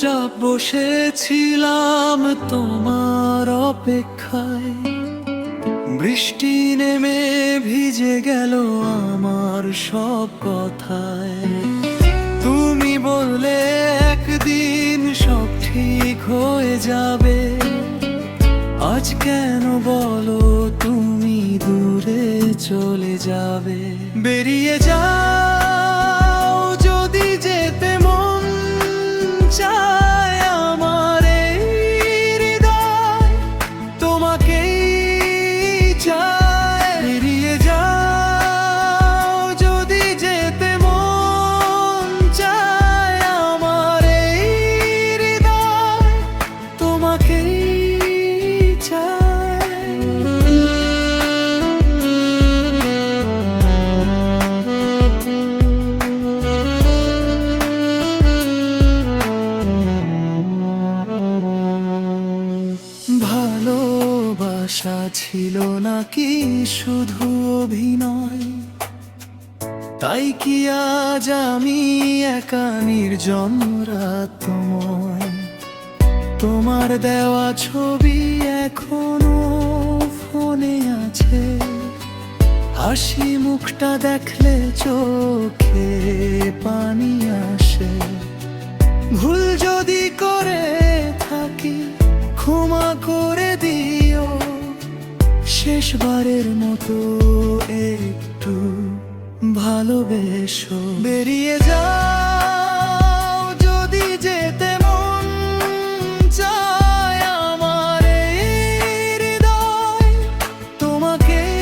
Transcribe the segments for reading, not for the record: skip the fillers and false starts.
চুপচাপ বসেছিলাম তোমার অপেক্ষায়, বৃষ্টি নেমে ভিজে গেল আমার সব কথায়। তুমি বললে একদিন সব ঠিক হয়ে যাবে, আজ কেন বলো তুমি দূরে চলে যাবে? বেরিয়ে যাও যদি যেতে মন চায়, আমার এই হৃদয় তোমাকেই চায়। বেরিয়ে যাও যদি যেতে মন চায়, আমার এই হৃদয় তোমাকেই ভালোবাসা ছিল নাকি শুধু অভিনয়? তাই কি আজ আমি একা নির্জন রাতময়? তোমার দেওয়া ছবি এখনো ফোনে আছে, হাসি মুখটা দেখলে চোখে পানি আসে। ভুল যদি করে থাকি ক্ষমা করে দিও, শেষবারের মতো একটু ভালোবেসো। বেরিয়ে যাও যদি যেতে মন চায়, আমার এই হৃদয় তোমাকেই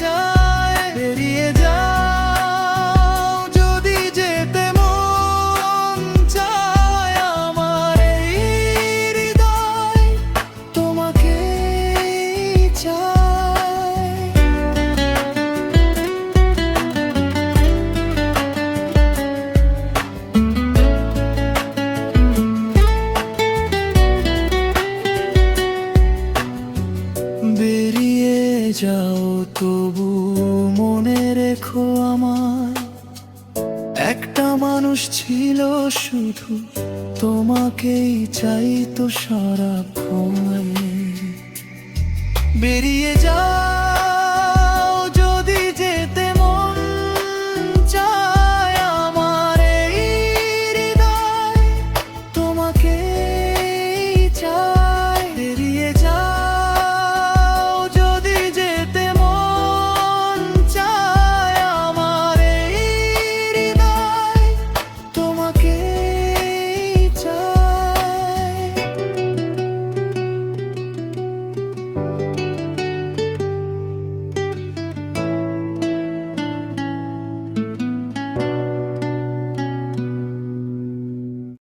চায়। বেরিয়ে যাও যদি যেতে মন চায়, আমার এই হৃদয় তোমাকেই চায়। বেরিয়ে যাও তবু মনে রেখো আমার একটা মানুষ ছিল শুধু তোমাকেই চাইতো সারাক্ষণ। বেরিয়ে যাও